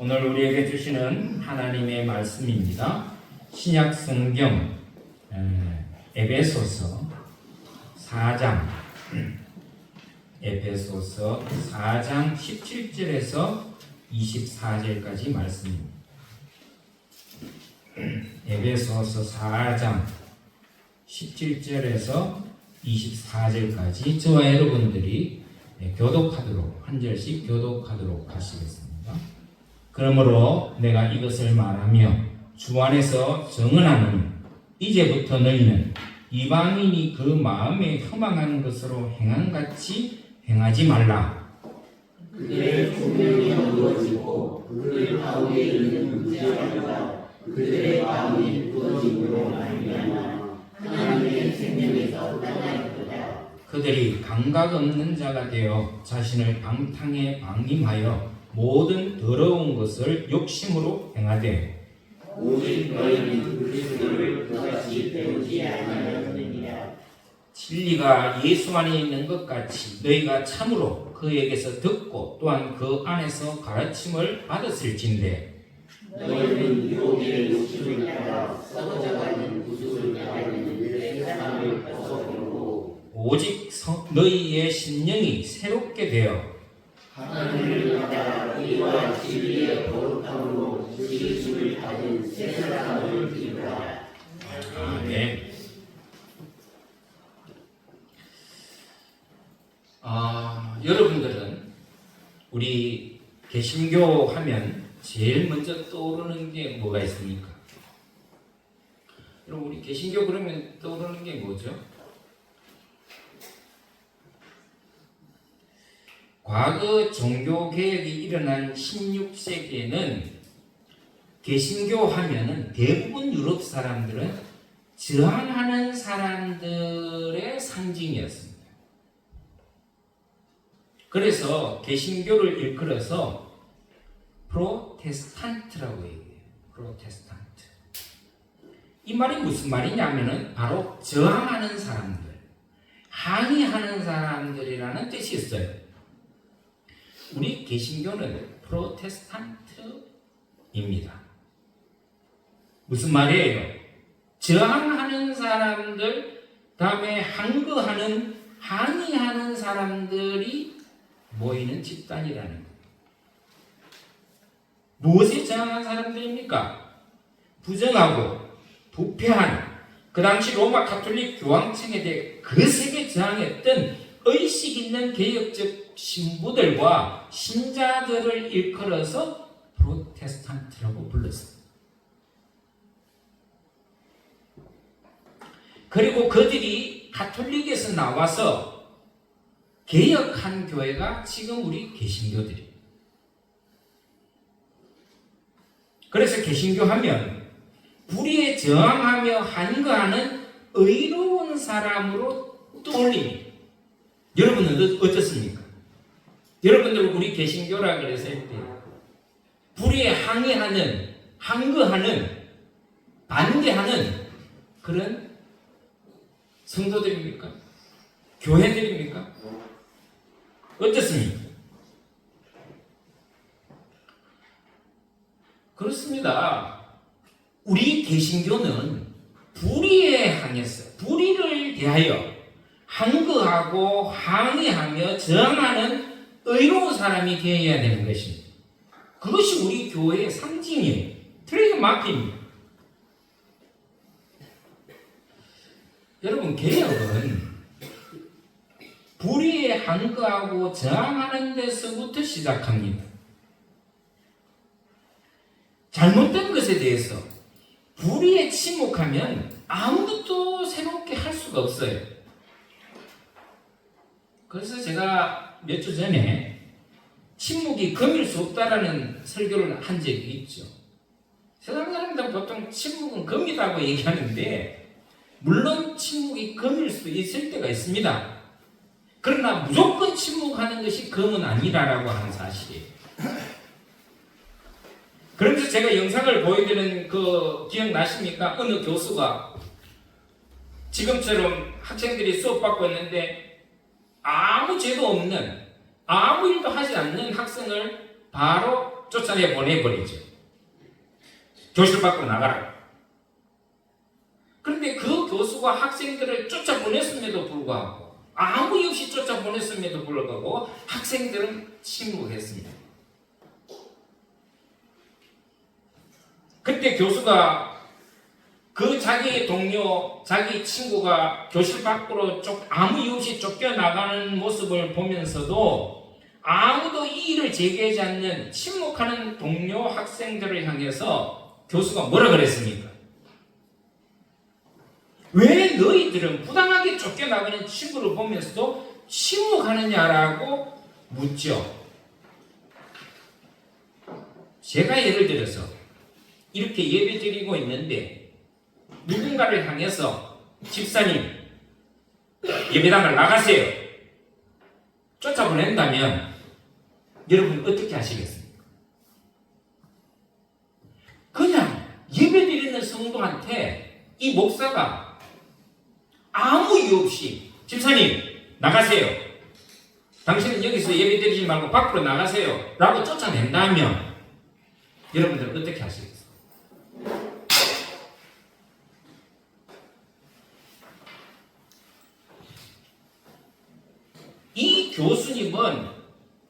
오늘 우리에게 주시는 하나님의 말씀입니다. 신약 성경 에베소서 4장 17절에서 24절까지 말씀입니다. 에베소서 4장 17절에서 24절까지 저와 여러분들이 교독하도록 한 절씩 교독하도록 하시겠습니다. 그러므로 내가 이것을 말하며 주 안에서 정언하노니 이제부터 너희는 이방인이 그 마음에 허망한 것으로 행한같이 행하지 말라. 그들의 조명이 어두워지고 그들 가운데 있는 무지하가 그들의 마음이 부어짐으로 말미암아 하나님의 생명에서 떠나리로다. 그들이 감각 없는 자가 되어 자신을 방탕에 방임하여 모든 더러운 것을 욕심으로 행하되 오직 너희는 그리스도를 그같이 배우지 아니하였느니라. 진리가 예수 안에 있는 것 같이 너희가 참으로 그에게서 듣고 또한 그 안에서 가르침을 받았을진데 너희는 유혹의 욕심을 따라 썩어져가는 구속을 따르는 내 사랑을 벗어버리고 오직 너희의 심령이 새롭게 되어 하나님을 따라 의와 진리의 거룩함으로 지으심을 받은 새 사람을 이루라. 아멘. 여러분들은 우리 개신교 하면 제일 먼저 떠오르는 게 뭐가 있습니까? 여러분 우리 개신교 그러면 떠오르는 게 뭐죠? 과거 종교개혁이 일어난 16세기에는 개신교 하면은 대부분 유럽 사람들은 저항하는 사람들의 상징이었습니다. 그래서 개신교를 일컬어서 프로테스탄트라고 얘기해요. 프로테스탄트. 이 말이 무슨 말이냐면은 바로 저항하는 사람들, 항의하는 사람들이라는 뜻이 있어요. 우리 개신교는 프로테스탄트입니다. 무슨 말이에요? 저항하는 사람들, 다음에 항거하는, 항의하는 사람들이 모이는 집단이라는 거예요. 무엇에 저항한 사람들입니까? 부정하고 부패한 그 당시 로마 가톨릭 교황청에 대해 거세게 저항했던 의식 있는 개혁적 신부들과 신자들을 일컬어서 프로테스탄트라고 불렀습니다. 그리고 그들이 가톨릭에서 나와서 개혁한 교회가 지금 우리 개신교들이에요. 그래서 개신교 하면 불의에 저항하며 한거하는 의로운 사람으로 떠올립니다. 여러분은 어떻습니까? 여러분들 우리 개신교라 그래서 할 때 불의에 항의하는, 항거하는, 반대하는 그런 성도들입니까? 교회들입니까? 어떻습니까? 그렇습니다. 우리 개신교는 불의에 항해서 불의를 대하여 항거하고 항의하며 저항하는 의로운 사람이 되어야 되는 것입니다. 그것이 우리 교회의 상징이에요. 트레이드 마크입니다. 여러분, 개혁은 불의에 항거하고 저항하는 데서부터 시작합니다. 잘못된 것에 대해서 불의에 침묵하면 아무것도 새롭게 할 수가 없어요. 그래서 제가 몇 주 전에 침묵이 금일 수 없다라는 설교를 한 적이 있죠. 세상 사람들은 보통 침묵은 금이라고 얘기하는데 물론 침묵이 금일 수 있을 때가 있습니다. 그러나 무조건 침묵하는 것이 금은 아니라고 하는 사실이에요. 그러면서 제가 영상을 보여드리는 그 기억나십니까? 어느 교수가 지금처럼 학생들이 수업받고 있는데 아무 죄도 없는, 아무 일도 하지 않는 학생을 바로 쫓아내 보내버리죠. 교실 밖으로 나가라. 그런데 그 교수가 학생들을 쫓아보냈음에도 불구하고, 아무 이유 없이 쫓아보냈음에도 불구하고 학생들은 침묵했습니다. 그때 교수가 그 자기 동료, 자기 친구가 교실 밖으로 아무 이유 없이 쫓겨나가는 모습을 보면서도 아무도 이의를 제기하지 않는 침묵하는 동료 학생들을 향해서 교수가 뭐라 그랬습니까? 왜 너희들은 부당하게 쫓겨나가는 친구를 보면서도 침묵하느냐라고 묻죠. 제가 예를 들어서 이렇게 예배 드리고 있는데 누군가를 향해서 집사님 예배당을 나가세요 쫓아보낸다면 여러분 어떻게 하시겠습니까? 그냥 예배 드리는 성도한테 이 목사가 아무 이유 없이 집사님 나가세요, 당신은 여기서 예배 드리지 말고 밖으로 나가세요 라고 쫓아낸다면 여러분들은 어떻게 하시겠습니까? 이 교수님은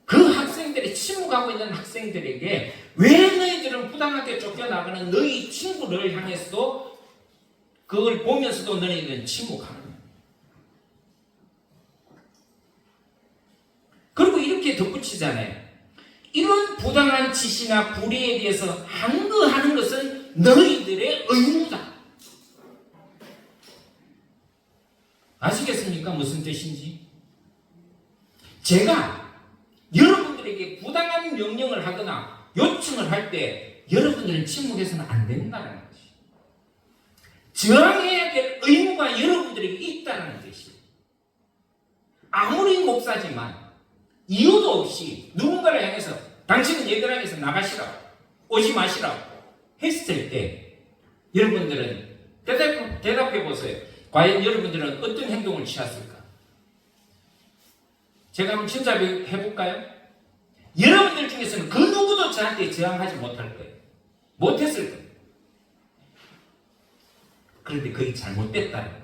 그 학생들이 침묵하고 있는 학생들에게 왜 너희들은 부당하게 쫓겨나가는 너희 친구를 향해서도 그걸 보면서도 너희들은 침묵하느냐. 그리고 이렇게 덧붙이잖아요. 이런 부당한 지시나 불의에 대해서 항거하는 것은 너희들의 의무다. 아시겠습니까? 무슨 뜻인지? 제가 여러분들에게 부당한 명령을 하거나 요청을 할 때 여러분들은 침묵해서는 안 된다는 것이, 저항해야 될 의무가 여러분들에게 있다는 뜻이에요. 아무리 목사지만 이유도 없이 누군가를 향해서 당신은 예배당에서 나가시라고, 오지 마시라고 했을 때 여러분들은 대답해 보세요. 과연 여러분들은 어떤 행동을 취했을까? 제가 한번 짐작해 볼까요? 여러분들 중에서는 그 누구도 저한테 저항하지 못할 거예요. 못했을 거예요. 그런데 그게 잘못됐다는 거예요.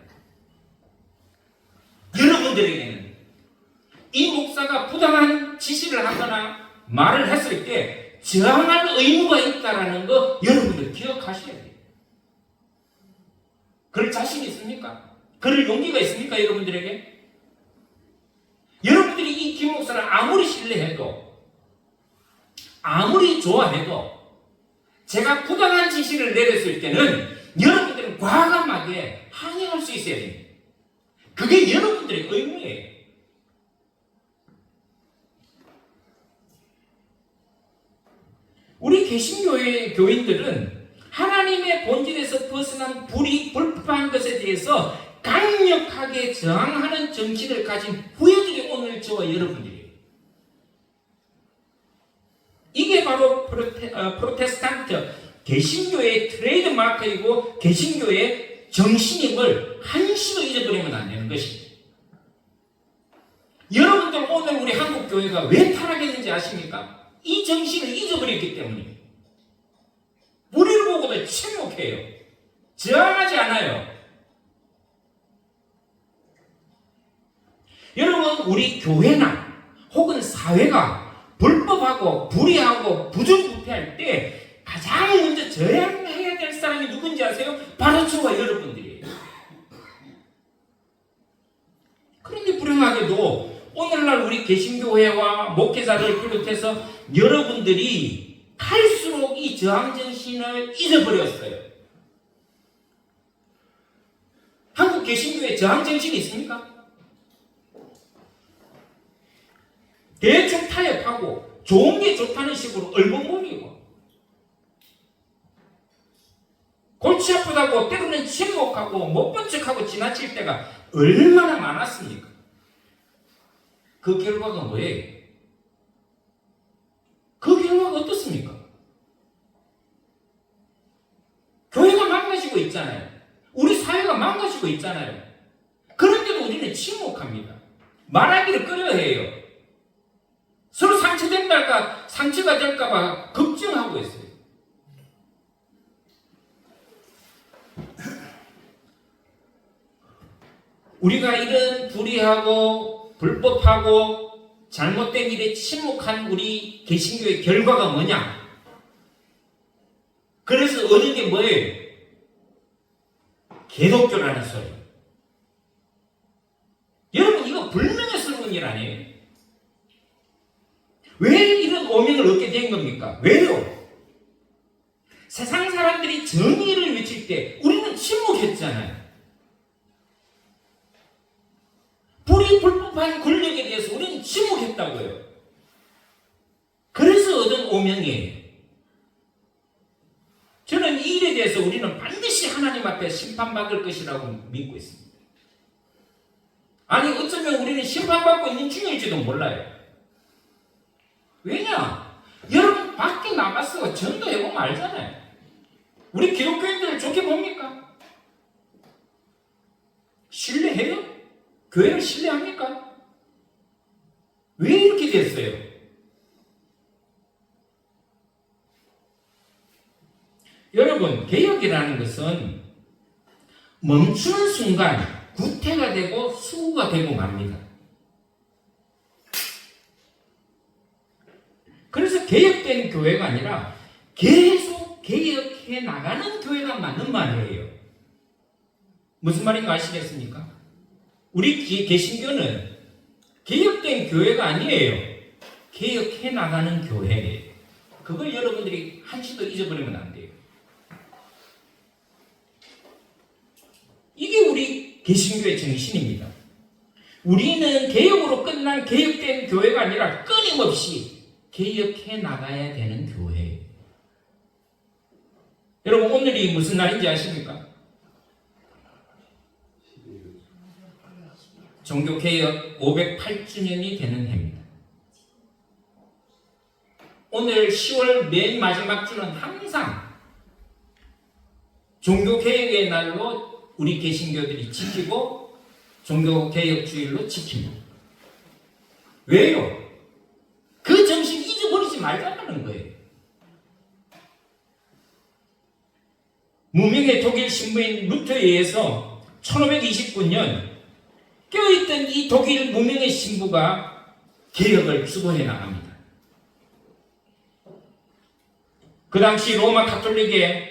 여러분들에게는 이 목사가 부당한 지시를 하거나 말을 했을 때 저항할 의무가 있다는 거 여러분들 기억하셔야 돼요. 그럴 자신이 있습니까? 그럴 용기가 있습니까? 여러분들에게? 여러분들이 이 김 목사를 아무리 신뢰해도, 아무리 좋아해도 제가 부당한 지시를 내렸을 때는 여러분들은 과감하게 항의할 수 있어야 됩니다. 그게 여러분들의 의무예요. 우리 개신교회 교인들은 하나님의 본질에서 벗어난 불법한 것에 대해서 강력하게 저항하는 정신을 가진 후예들이 오늘 저와 여러분들이에요. 이게 바로 프로테스탄트 개신교의 트레이드 마크이고 개신교의 정신임을 한시도 잊어버리면 안 되는 것입니다. 여러분들 오늘 우리 한국 교회가 왜 타락했는지 아십니까? 이 정신을 잊어버렸기 때문입니다. 우리를 보고도 침묵해요. 저항하지 않아요. 여러분, 우리 교회나 혹은 사회가 불법하고 불의하고 부정부패할 때 가장 먼저 저항해야 될 사람이 누군지 아세요? 바로 저와 여러분들이에요. 그런데 불행하게도 오늘날 우리 개신교회와 목회자를 비롯해서 여러분들이 갈수록 이 저항정신을 잊어버렸어요. 한국 개신교회에 저항정신이 있습니까? 대충 타협하고 좋은 게 좋다는 식으로 얼버무리고 골치 아프다고 때로는 침묵하고 못 본 척하고 지나칠 때가 얼마나 많았습니까? 그 결과가 뭐예요? 그 결과가 어떻습니까? 교회가 망가지고 있잖아요. 우리 사회가 망가지고 있잖아요. 그런데도 우리는 침묵합니다. 말하기를 꺼려해요. 서로 상처가 될까봐 걱정하고 있어요. 우리가 이런 불의하고 불법하고 잘못된 일에 침묵한 우리 개신교의 결과가 뭐냐? 그래서 얻은 게 뭐예요? 개독교라는 소리. 여러분, 이거 불명예스러운 일 아니에요? 왜 이런 오명을 얻게 된 겁니까? 왜요? 세상 사람들이 정의를 외칠 때 우리는 침묵했잖아요. 불법한 권력에 대해서 우리는 침묵했다고요. 그래서 얻은 오명이에요. 저는 이 일에 대해서 우리는 반드시 하나님 앞에 심판받을 것이라고 믿고 있습니다. 아니, 어쩌면 우리는 심판받고 있는 중일지도 몰라요. 왜냐? 여러분 밖에 나가서 전도해보면 알잖아요. 우리 기독교인들을 좋게 봅니까? 신뢰해요? 교회를 신뢰합니까? 왜 이렇게 됐어요? 여러분, 개혁이라는 것은 멈추는 순간 구태가 되고 수구가 되고 맙니다. 그래서 개혁된 교회가 아니라 계속 개혁해 나가는 교회가 맞는 말이에요. 무슨 말인가 아시겠습니까? 우리 개신교는 개혁된 교회가 아니에요. 개혁해 나가는 교회예요. 그걸 여러분들이 한시도 잊어버리면 안 돼요. 이게 우리 개신교의 정신입니다. 우리는 개혁으로 끝난 개혁된 교회가 아니라 끊임없이 개혁해 나가야 되는 교회예요. 여러분, 오늘이 무슨 날인지 아십니까? 종교개혁 508주년이 되는 해입니다. 오늘 10월 맨 마지막 주는 항상 종교개혁의 날로 우리 개신교들이 지키고 종교개혁주일로 지킵니다. 왜요? 그 정신 잊어버리지 말자는 거예요. 무명의 독일 신부인 루터에 의해서 1529년 껴있던 이 독일 무명의 신부가 개혁을 주도해 나갑니다. 그 당시 로마 가톨릭의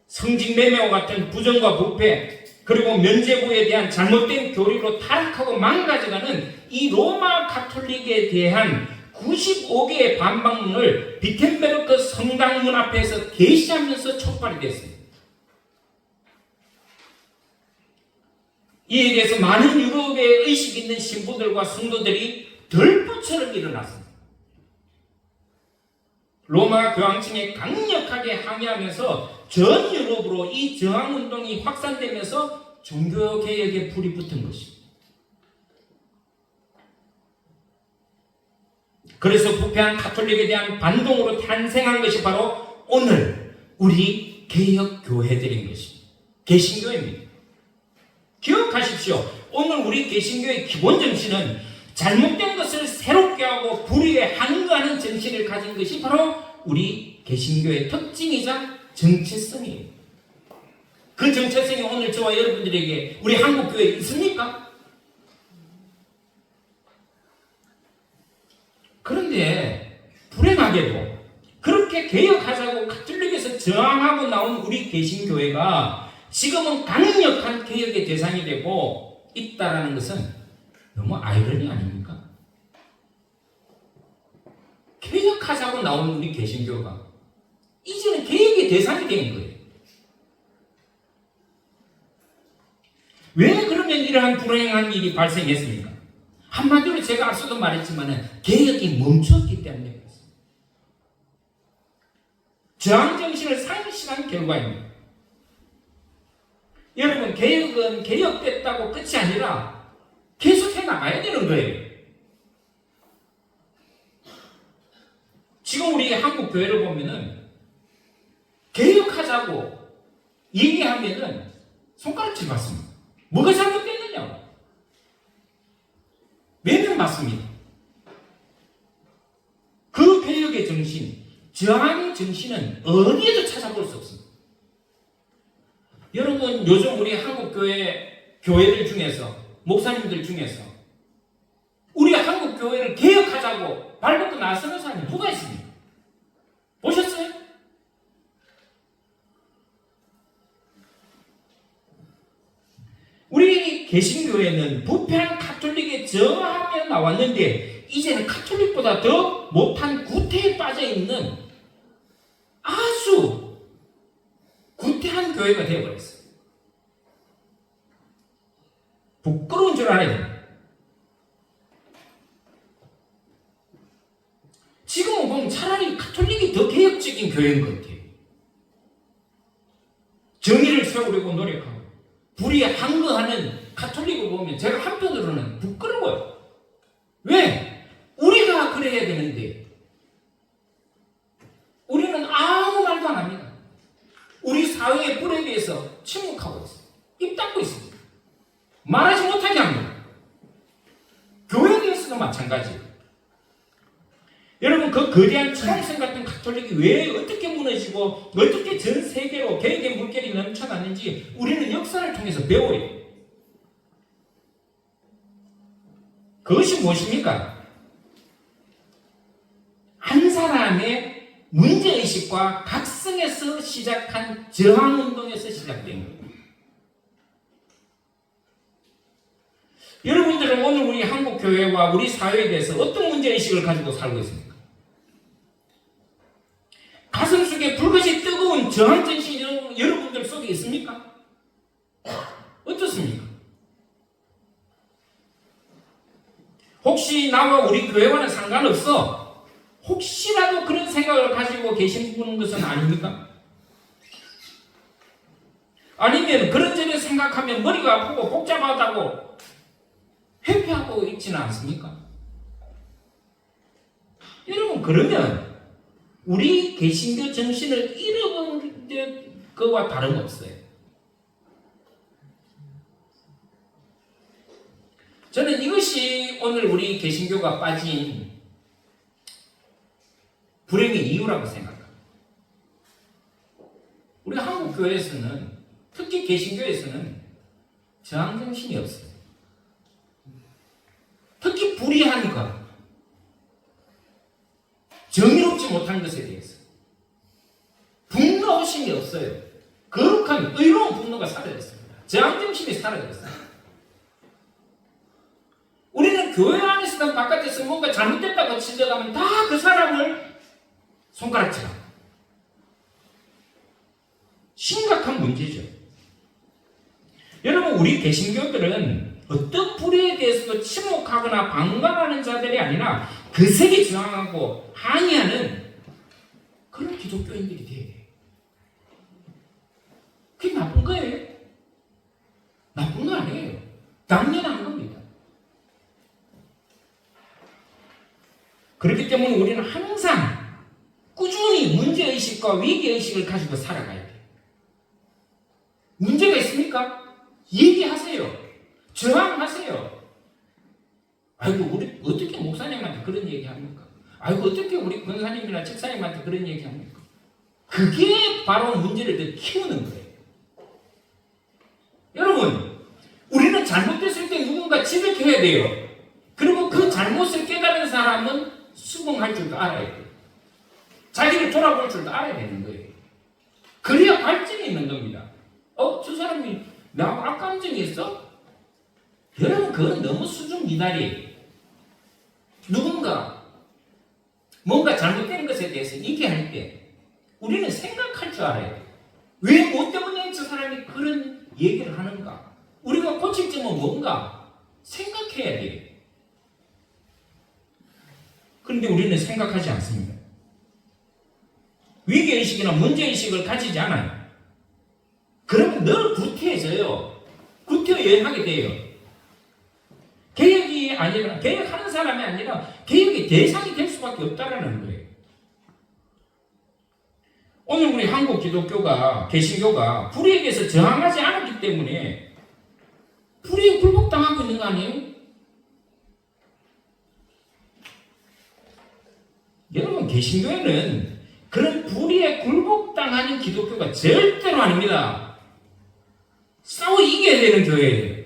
성직매매와 같은 부정과 부패, 그리고 면죄부에 대한 잘못된 교리로 타락하고 망가져가는 이 로마 가톨릭에 대한 95개의 반박문을 비텐베르크 성당문 앞에서 게시하면서 촉발이 됐습니다. 이에 대해서 많은 유럽의 의식 있는 신부들과 성도들이 들불처럼 일어났습니다. 로마 교황청에 강력하게 항의하면서 전 유럽으로 이 저항운동이 확산되면서 종교개혁에 불이 붙은 것입니다. 그래서 부패한 가톨릭에 대한 반동으로 탄생한 것이 바로 오늘 우리 개혁교회들인 것입니다. 개신교입니다. 기억하십시오. 오늘 우리 개신교의 기본 정신은 잘못된 것을 새롭게 하고 불의에 항거하는 정신을 가진 것이 바로 우리 개신교의 특징이자 정체성이에요. 그 정체성이 오늘 저와 여러분들에게 우리 한국교회에 있습니까? 그런데 불행하게도 그렇게 개혁하자고 가톨릭에서 저항하고 나온 우리 개신교회가 지금은 강력한 개혁의 대상이 되고 있다는 것은 너무 아이러니 아닙니까? 개혁하자고 나온 우리 개신교가 이제는 개혁의 대상이 된 거예요. 왜 그러면 이러한 불행한 일이 발생했습니까? 한마디로 제가 앞서도 말했지만 개혁이 멈췄기 때문에 그렇습니다. 저항정신을 상실한 결과입니다. 여러분, 개혁은 개혁됐다고 끝이 아니라 계속해 나가야 되는 거예요. 지금 우리 한국 교회를 보면은 개혁하자고 얘기하면은 손가락질 받습니다. 뭐가 잘못됐느냐? 매명 받습니다. 저항의 정신은 어디에도 찾아볼 수 없습니다. 여러분, 요즘 우리 한국 교회들 중에서, 목사님들 중에서 우리 한국 교회를 개혁하자고 발벗고 나서는 사람이 누가 있습니까? 보셨어요? 우리 개신교회는 부패한 카톨릭에 저항하며 나왔는데 이제는 카톨릭보다 더 못한 구태에 빠져있는 아주 구태한 교회가 되어버렸어요. 부끄러운 줄 알아야 돼요. 지금은 보면 차라리 카톨릭이 더 개혁적인 교회인 것 같아요. 정의를 세우려고 노력하고 불의에 항거하는 카톨릭을 보면 제가 한편으로는 부끄러워요. 왜? 우리가 그래야 되는데 우리는 아무 말도 안 합니다. 우리 사회의 불에 대해서 침묵하고 있어요. 입 닫고 있습니다. 말하지 못하게 합니다. 교회에 대해서도 마찬가지예요. 여러분, 그 거대한 초록색 같은 카톨릭이 왜 어떻게 무너지고 어떻게 전 세계로 개혁의 물결이 넘쳐났는지 우리는 역사를 통해서 배워요. 그것이 무엇입니까? 한 사람의 문제의식과 각성에서 시작한 저항운동에서 시작된 겁니다. 여러분들은 오늘 우리 한국교회와 우리 사회에 대해서 어떤 문제의식을 가지고 살고 있습니까? 가슴 속에 불같이 뜨거운 저항정신이 여러분들 속에 있습니까? 어떻습니까? 혹시 나와 우리 교회와는 상관없어? 혹시라도 그런 생각을 가지고 계신 것은 아닙니까? 아니면 그런저런 생각하면 머리가 아프고 복잡하다고 회피하고 있지는 않습니까? 여러분, 그러면 우리 개신교 정신을 잃어버린 것과 다름없어요. 저는 이것이 오늘 우리 개신교가 빠진 불행의 이유라고 생각합니다. 우리 한국 교회에서는, 특히 개신교에서는 저항 정신이 없어요. 특히 불의한 것, 정의롭지 못한 것에 대해서 분노심이 없어요. 거룩한 의로운 분노가 사라졌습니다. 저항정신이 사라졌어요. 우리는 교회 안에서든 바깥에서 뭔가 잘못됐다고 지적하면 다 그 사람을 손가락질하고 심각한 문제죠. 여러분, 우리 개신교들은 어떤 불의에 대해서도 침묵하거나 방관하는 자들이 아니라 거세게 저항하고 항의하는 그런 기독교인들이 돼야 돼요. 그게 나쁜 거예요? 나쁜 거 아니에요. 당연한 겁니다. 그렇기 때문에 우리는 항상 꾸준히 문제의식과 위기의식을 가지고 살아가야 돼요. 문제가 있습니까? 얘기하세요. 저항하세요. 아이고, 우리 어떻게 목사님한테 그런 얘기 합니까? 아이고, 어떻게 우리 권사님이나 책사님한테 그런 얘기 합니까? 그게 바로 문제를 더 키우는 거예요. 여러분, 우리는 잘못됐을 때 누군가 지적해야 돼요. 그리고 그 잘못을 깨달은 사람은 수긍할 줄도 알아야 돼요. 자기를 돌아볼 줄도 알아야 되는 거예요. 그래야 발전이 있는 겁니다. 저 사람이 나하고 악감정이 있어? 여러분, 그건 너무 수준 미달이에요. 누군가 뭔가 잘못된 것에 대해서 얘기할 때 우리는 생각할 줄 알아야 돼요. 왜, 뭐 때문에 저 사람이 그런 얘기를 하는가? 우리가 고칠 점은 뭔가 생각해야 돼요. 그런데 우리는 생각하지 않습니다. 위기의식이나 문제의식을 가지지 않아요. 그러면 늘 구태해져요. 구태여행하게 돼요. 개혁이 아니라, 개혁하는 사람이 아니라 개혁의 대상이 될 수밖에 없다는 거예요. 오늘 우리 한국 기독교가, 개신교가 불의에 대해서 저항하지 않았기 때문에 불의에 굴복당하고 있는 거 아니에요? 여러분, 개신교회는 그런 불의에 굴복당하는 기독교가 절대로 아닙니다. 싸워 이겨야 되는 교회예요.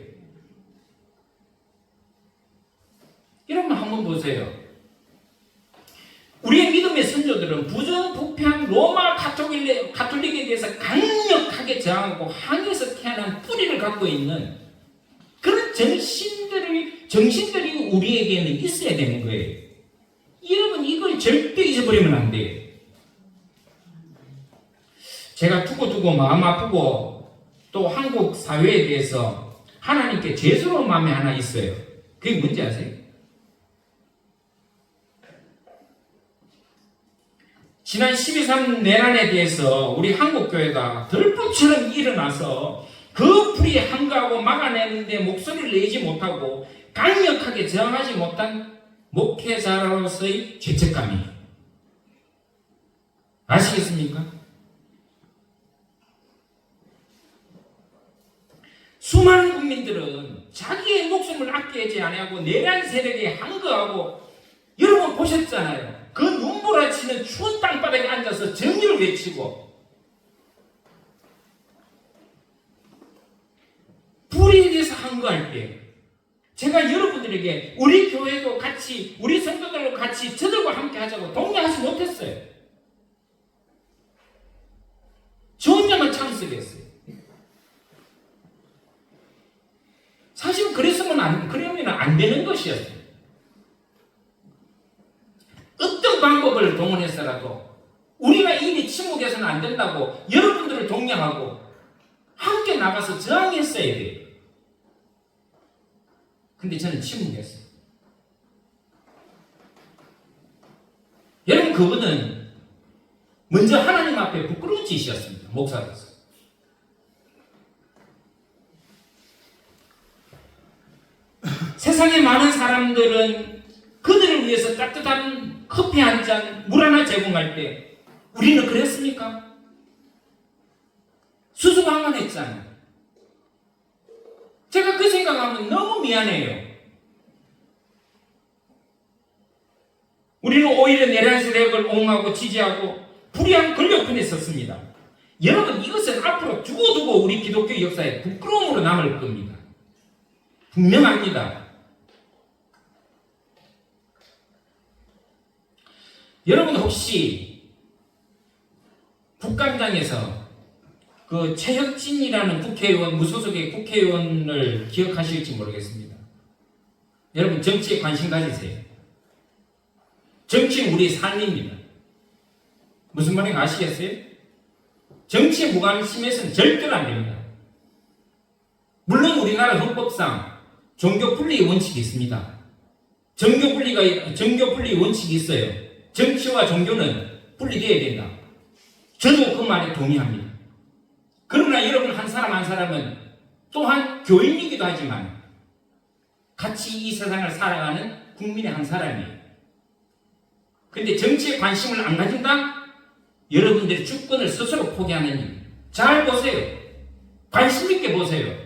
여러분 한번 보세요. 우리의 믿음의 선조들은 부정부패한 로마 가톨릭에 대해서 강력하게 저항하고 항해에서 태어난 뿌리를 갖고 있는 그런 정신들이 우리에게는 있어야 되는 거예요. 여러분 이걸 절대 잊어버리면 안 돼요. 제가 두고두고 마음 아프고 또 한국 사회에 대해서 하나님께 죄스러운 마음이 하나 있어요. 그게 뭔지 아세요? 지난 12.3 내란에 대해서 우리 한국교회가 들불처럼 일어나서 그 불의에 항거하고 막아내는데 목소리를 내지 못하고 강력하게 저항하지 못한 목회자로서의 죄책감이 아시겠습니까? 수많은 국민들은 자기의 목숨을 아끼지 아니하고 내란 세력에 항거하고 여러분 보셨잖아요. 그 눈보라치는 추운 땅바닥에 앉아서 정의를 외치고 불의에 대해서 항거할 때 제가 여러분들에게 우리 교회도 같이 우리 성도들과 같이 저들과 함께 하자고 독려하지 못했어요. 저 혼자만 참석했어요. 사실 그러면 안 되는 것이었어요. 어떤 방법을 동원해서라도 우리가 이미 침묵해서는 안 된다고 여러분들을 독려하고 함께 나가서 저항했어야 돼요. 근데 저는 침묵했어요. 여러분 그분은 먼저 하나님 앞에 부끄러운 짓이었습니다. 목사로서. 세상에 많은 사람들은 그들을 위해서 따뜻한 커피 한 잔, 물 하나 제공할 때 우리는 그랬습니까? 수수방관했잖아요. 제가 그 생각하면 너무 미안해요. 우리는 오히려 내란 세력을 옹호하고 지지하고 불의한 권력편에 섰습니다. 여러분 이것은 앞으로 두고두고 우리 기독교 역사에 부끄러움으로 남을 겁니다. 분명합니다. 여러분 혹시 국감장에서 그 최혁진이라는 국회의원, 무소속의 국회의원을 기억하실지 모르겠습니다. 여러분 정치에 관심 가지세요. 정치는 우리 삶입니다. 무슨 말인지 아시겠어요? 정치에 무관심해서는 절대로 안 됩니다. 물론 우리나라 헌법상 종교 분리의 원칙이 있습니다. 정교 분리 원칙이 있어요. 정치와 종교는 분리되어야 된다. 저도 그 말에 동의합니다. 그러나 여러분 한 사람 한 사람은 또한 교인이기도 하지만 같이 이 세상을 살아가는 국민의 한 사람이에요. 근데 정치에 관심을 안 가진다? 여러분들이 주권을 스스로 포기하는 일. 잘 보세요. 관심 있게 보세요.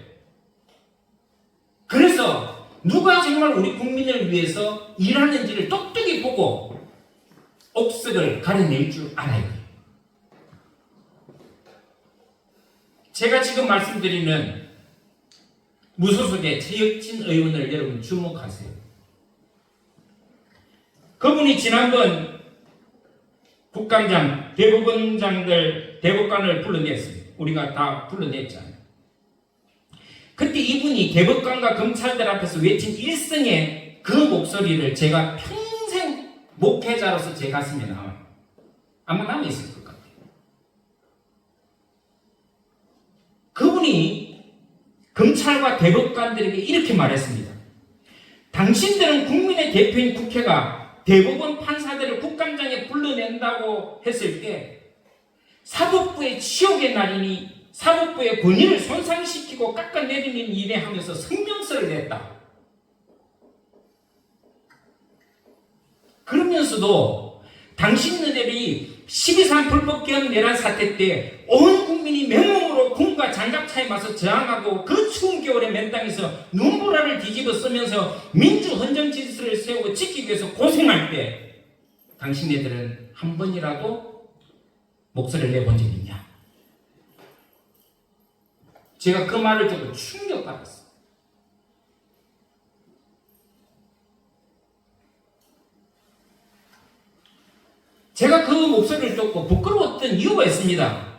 그래서 누가 정말 우리 국민을 위해서 일하는지를 똑똑히 보고 옥석을 가려낼 줄 알아야 돼요. 제가 지금 말씀드리는 무소속의 최혁진 의원을 여러분 주목하세요. 그분이 지난번 국감장, 대법관을 불러냈어요. 우리가 다 불러냈잖아요. 그때 이분이 대법관과 검찰들 앞에서 외친 일성의 그 목소리를 제가 평생 목회자로서 제 가슴에 남아요. 아마 남아있을 것 같아요. 그분이 검찰과 대법관들에게 이렇게 말했습니다. 당신들은 국민의 대표인 국회가 대법원 판사들을 국감장에 불러낸다고 했을 때 사법부의 치욕의 날이니 사법부의 권위를 손상시키고 깎아내리는 일에 하면서 성명서를 냈다. 그러면서도 당신들이 12.3 불법개혁 내란 사태 때 온 국민이 맨몸으로 군과 장갑차에 맞서 저항하고 그 추운 겨울에 맨 땅에서 눈보라를 뒤집어 쓰면서 민주헌정 질서를 세우고 지키기 위해서 고생할 때 당신네들은 한 번이라도 목소리를 내본 적이 있냐? 제가 그 말을 듣고 충격받았어요. 제가 그 목소리를 듣고 부끄러웠던 이유가 있습니다.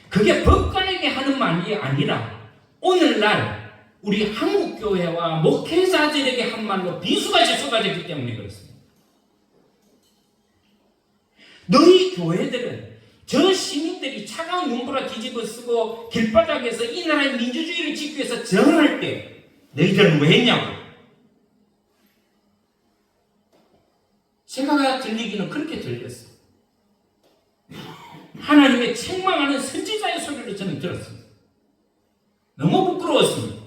그게 법관에게 하는 말이 아니라 오늘날 우리 한국교회와 목회자들에게 한 말로 비수같이 쏟아졌기 때문에 그렇습니다. 너희 교회들은 저 시민들이 차가운 눈보라 뒤집어 쓰고 길바닥에서 이 나라의 민주주의를 지키기 위해서 저항할 때 너희들은 왜 했냐고. 제가 들리기는 그렇게 들렸어요. 하나님의 책망하는 선지자의 소리를 저는 들었습니다. 너무 부끄러웠습니다.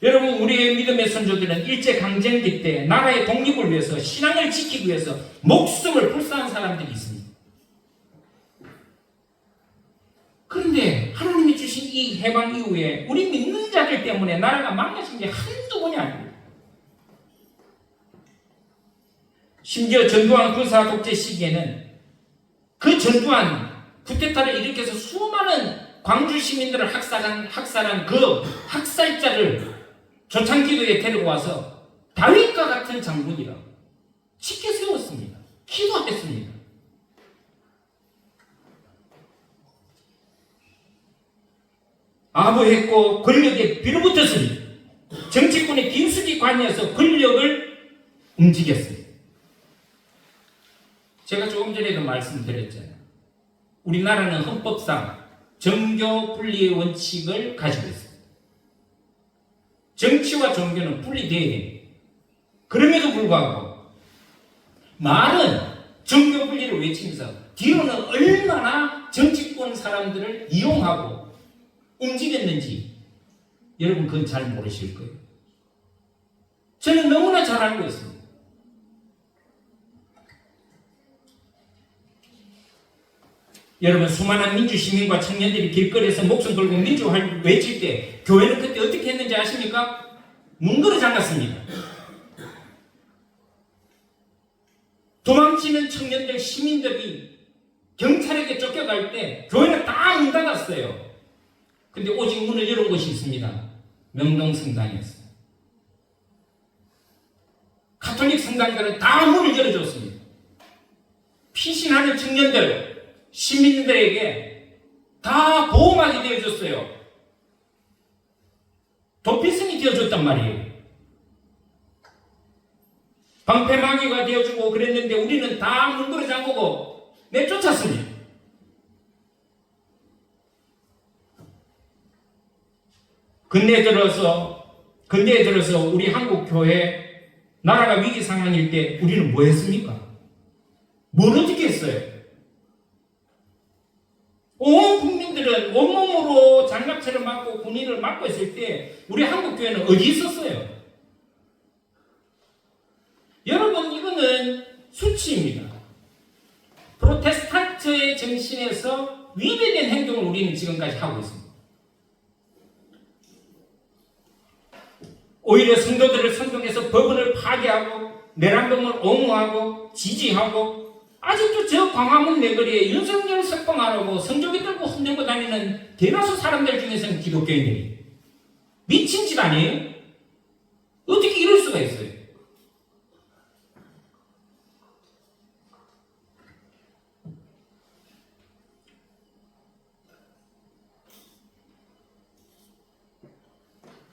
여러분, 우리의 믿음의 선조들은 일제강점기 때 나라의 독립을 위해서, 신앙을 지키기 위해서 목숨을 불사한 사람들이 있습니다. 그런데 하나님이 주신 이 해방 이후에 우리 믿는 자들 때문에 나라가 망가진 게 한두 번이 아닙니다. 심지어 전두환 군사 독재 시기에는 그 전두환 쿠데타를 일으켜서 수많은 광주 시민들을 학살한 그 학살자를 조창기도에 데리고 와서 다윗과 같은 장군이라 지켜 세웠습니다. 기도했습니다. 아부했고 권력에 빌어붙었습니다. 정치권의 김수기 관여해서 권력을 움직였습니다. 제가 조금 전에도 말씀드렸잖아요. 우리나라는 헌법상 정교 분리의 원칙을 가지고 있습니다. 정치와 종교는 분리되어야 됩니다. 그럼에도 불구하고 말은 정교 분리를 외치면서 뒤로는 얼마나 정치권 사람들을 이용하고 움직였는지 여러분 그건 잘 모르실 거예요. 저는 너무나 잘 알고 있습니다. 여러분, 수많은 민주시민과 청년들이 길거리에서 목숨 걸고 민주화를 외칠 때 교회는 그때 어떻게 했는지 아십니까? 문거리 잠갔습니다. 도망치는 청년들, 시민들이 경찰에게 쫓겨갈 때 교회는 다 문 닫았어요. 근데 오직 문을 열은 곳이 있습니다. 명동성당이었어요. 가톨릭 성당들은 다 문을 열어줬습니다. 피신하는 청년들, 시민들에게 다 보호막이 되어줬어요. 도피성이 되어줬단 말이에요. 방패막이가 되어주고 그랬는데 우리는 다 문고리 잠그고 내쫓았습니다. 근대에 들어서 우리 한국 교회 나라가 위기 상황일 때 우리는 뭐 했습니까? 뭘 어떻게 했어요? 온 국민들은 온몸으로 장갑차를 맞고 군인을 맞고 있을 때 우리 한국교회는 어디 있었어요? 여러분, 이거는 수치입니다. 프로테스탄트의 정신에서 위배된 행동을 우리는 지금까지 하고 있습니다. 오히려 성도들을 선동해서 법원을 파괴하고 내란범을 옹호하고 지지하고 아직도 저 광화문 내거리에 윤석열 석방하라고 성조기 들고 흔들고 다니는 대다수 사람들 중에서는 기독교인들이 미친 짓 아니에요? 어떻게 이럴 수가 있어요?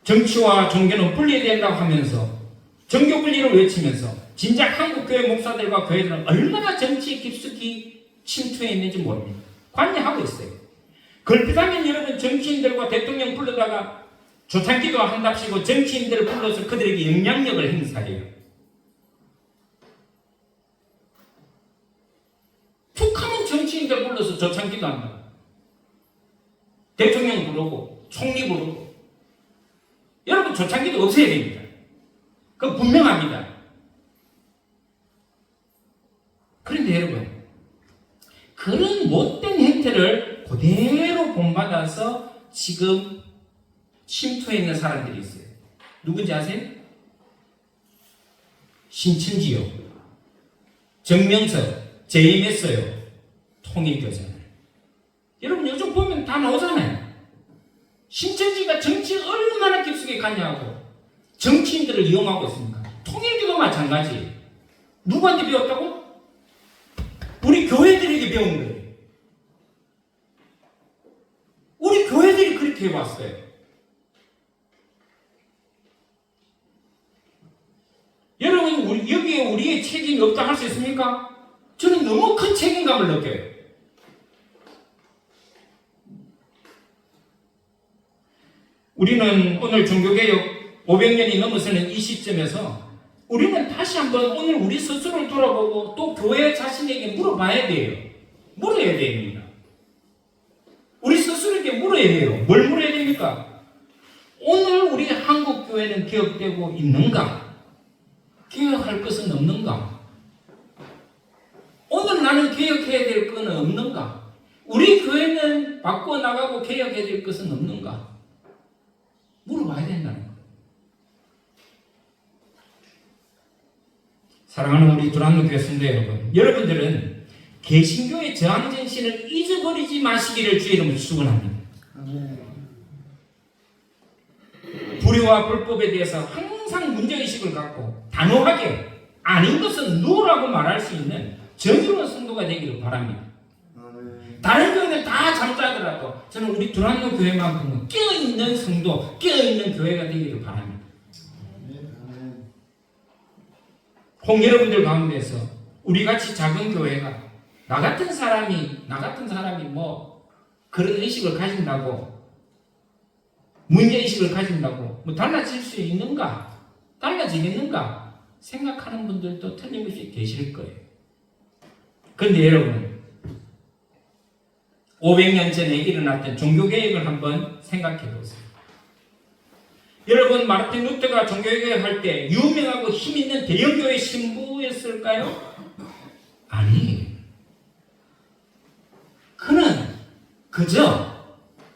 정치와 종교는 분리해야 된다고 하면서 정교 분리를 외치면서 진작 한국교회 목사들과 교회들은 얼마나 정치에 깊숙이 침투해 있는지 모릅니다. 관여하고 있어요. 걸핏하면 여러분 정치인들과 대통령 불러다가 조창기도 한답시고 정치인들을 불러서 그들에게 영향력을 행사해요. 툭하면 정치인들 불러서 조창기도 한다. 대통령 부르고 총리 부르고. 여러분 조창기도 없애야 됩니다. 그건 분명합니다. 그런데 여러분, 그런 못된 행태를 그대로 본받아서 지금 침투해 있는 사람들이 있어요. 누군지 아세요? 신천지요. 정명석 재임했어요. 통일교잖아요. 여러분 요즘 보면 다 나오잖아요. 신천지가 정치에 얼마나 깊숙이 갔냐고 정치인들을 이용하고 있습니까? 통일교도 마찬가지. 누구한테 배웠다고? 우리 교회들에게 배운 거예요. 우리 교회들이 그렇게 해왔어요. 여러분 여기에 우리의 책임이 없다 할 수 있습니까? 저는 너무 큰 책임감을 느껴요. 우리는 오늘 종교개혁 500년이 넘어서는 이 시점에서 우리는 다시 한번 오늘 우리 스스로를 돌아보고 또 교회 자신에게 물어봐야 돼요. 물어야 됩니다. 우리 스스로에게 물어야 돼요. 뭘 물어야 됩니까? 오늘 우리 한국교회는 개혁되고 있는가? 개혁할 것은 없는가? 오늘 나는 개혁해야 될 것은 없는가? 우리 교회는 바꿔나가고 개혁해야 될 것은 없는가? 물어봐야 된다는 거예요. 사랑하는 우리 두란노 교회 성도 여러분, 여러분들은 개신교의 저항정신을 잊어버리지 마시기를 주의 이름으로 축원합니다. 불의와 불법에 대해서 항상 문제의식을 갖고 단호하게 아닌 것은 노라고 말할 수 있는 정의로운 성도가 되기를 바랍니다. 다른 교회는 다 잘짜더라도 저는 우리 두란노 교회만큼은 깨어있는 성도, 깨어있는 교회가 되기를 바랍니다. 혹 여러분들 가운데서 우리같이 작은 교회가 나 같은 사람이 뭐 그런 의식을 가진다고, 문제의식을 가진다고 뭐 달라질 수 있는가, 달라지겠는가 생각하는 분들도 틀림없이 계실 거예요. 그런데 여러분 500년 전에 일어났던 종교개혁을 한번 생각해 보세요. 여러분 마르틴 루터가 종교개혁을 할 때 유명하고 힘있는 대형교회 신부였을까요? 아니, 그는 그저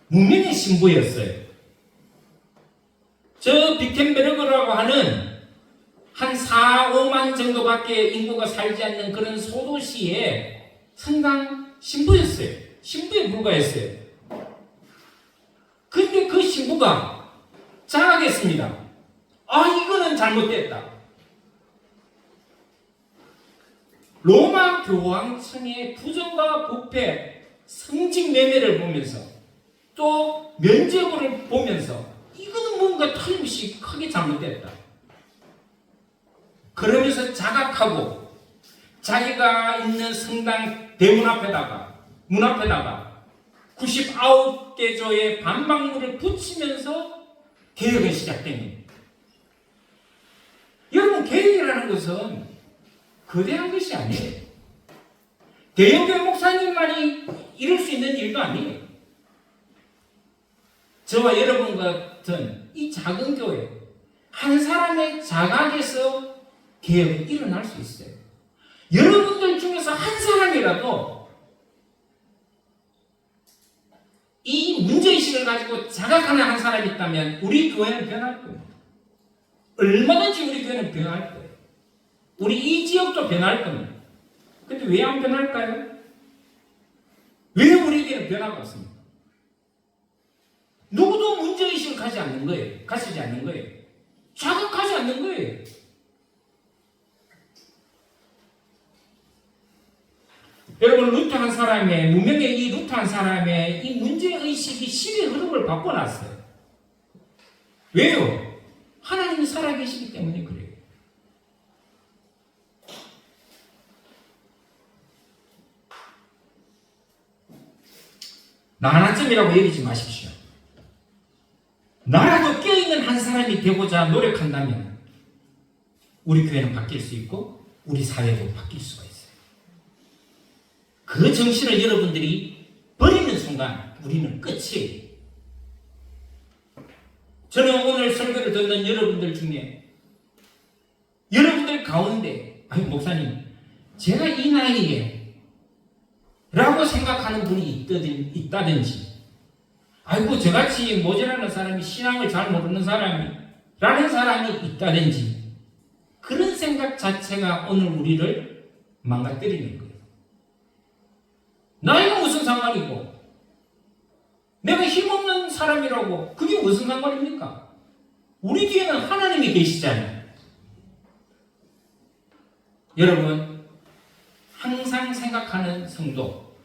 무명의 신부였어요. 저 빅텐베르그라고 하는 한 4, 5만 정도밖에 인구가 살지 않는 그런 소도시의 성당 신부였어요. 신부에 불과했어요. 근데 그 신부가 자각했습니다. 아, 이거는 잘못됐다. 로마 교황청의 부정과 부패, 성직 매매를 보면서 또 면죄부를 보면서 이거는 뭔가 틀림없이 크게 잘못됐다. 그러면서 자각하고 자기가 있는 성당 대문 앞에다가 문 앞에다가 99개 조의 반박문을 붙이면서 개혁이 시작됩니다. 여러분, 개혁이라는 것은 거대한 것이 아니에요. 대형교회 목사님만이 이룰 수 있는 일도 아니에요. 저와 여러분 같은 이 작은 교회, 한 사람의 자각에서 개혁이 일어날 수 있어요. 여러분들 중에서 한 사람이라도 이 문제의식을 가지고 자각하는 한 사람이 있다면 우리 교회는 변할 겁니다. 얼마든지 우리 교회는 변할 거예요. 우리 이 지역도 변할 겁니다. 근데 왜 안 변할까요? 왜 우리에게는 변화가 없습니까? 누구도 문제의식을 가지지 않는 거예요. 자각하지 않는 거예요. 여러분, 루터 한 사람의, 무명의 이 루터 한 사람의 이 문제의식이 시대의 흐름을 바꿔놨어요. 왜요? 하나님이 살아계시기 때문에 그래요. 나 하나쯤이라고 여기지 마십시오. 나라도 껴있는 한 사람이 되고자 노력한다면 우리 교회는 바뀔 수 있고 우리 사회도 바뀔 수가 있어요. 그 정신을 여러분들이 버리는 순간 우리는 끝이에요. 저는 오늘 설교를 듣는 여러분들 중에 여러분들 가운데, 아니 목사님, 제가 이 나이에 라고 생각하는 분이 있다든지, 아이고 저같이 모자라는 사람이, 신앙을 잘 모르는 사람이 라는 사람이 있다든지, 그런 생각 자체가 오늘 우리를 망가뜨리는 거예요. 나이가 무슨 상관이고, 내가 힘없는 사람이라고 그게 무슨 상관입니까? 우리 뒤에는 하나님이 계시잖아요. 여러분, 항상 생각하는 성도,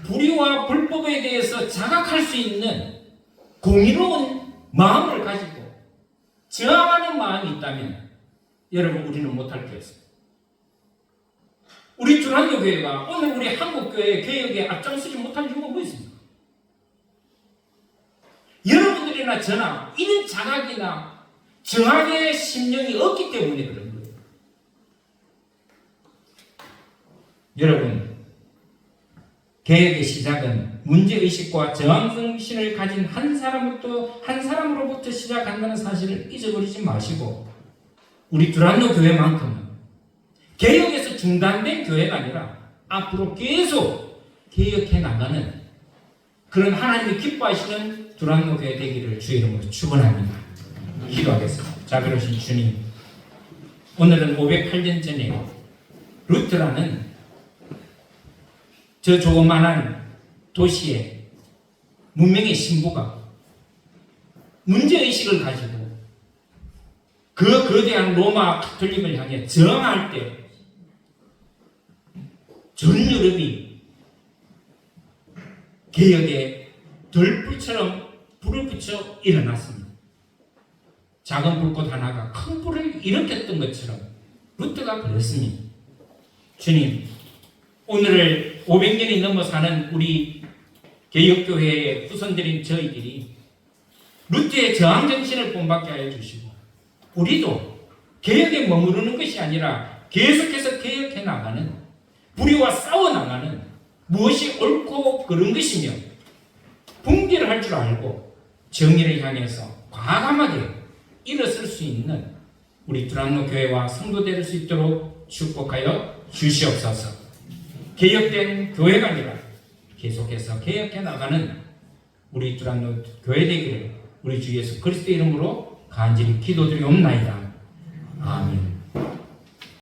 불의와 불법에 대해서 자각할 수 있는 공의로운 마음을 가지고 저항하는 마음이 있다면 여러분, 우리는 못할 게 없어요. 우리 주한교회가 오늘 우리 한국교회 개혁에 앞장서지 못할 이유가 뭐 있습니까? 여러분들이나 저나 이런 자각이나 정학의 심령이 없기 때문에 그런 거예요. 여러분, 개혁의 시작은 문제의식과 저항정신을 가진 한 사람으로부터 시작한다는 사실을 잊어버리지 마시고, 우리 두란노 교회만큼은 개혁에서 중단된 교회가 아니라 앞으로 계속 개혁해 나가는 그런 하나님이 기뻐하시는 두란노 교회 되기를 주의 이름으로 축원합니다. 기도하겠습니다. 자, 그러신 주님, 오늘은 508년 전에 루트라는 저 조그만한 도시의 문명의 신부가 문제의식을 가지고 그 거대한 로마 가톨릭을 향해 저항할 때 전 유럽이 개혁에 덜불처럼 불을 붙여 일어났습니다. 작은 불꽃 하나가 큰 불을 일으켰던 것처럼 루트가 그랬습니다. 주님, 오늘을 500년이 넘어 사는 우리 개혁교회의 후손들인 저희들이 루트의 저항정신을 본받게 하여 주시고, 우리도 개혁에 머무르는 것이 아니라 계속해서 개혁해 나가는, 불의와 싸워 나가는, 무엇이 옳고 그른 것이며 분별을 할 줄 알고 정의를 향해서 과감하게 일어설 수 있는 우리 두란노 교회와 성도 될 수 있도록 축복하여 주시옵소서. 개혁된 교회가 아니라 계속해서 개혁해 나가는 우리 두란노 교회 되기를 우리 주 예수 그리스도의 이름으로 간절히 기도드리옵나이다.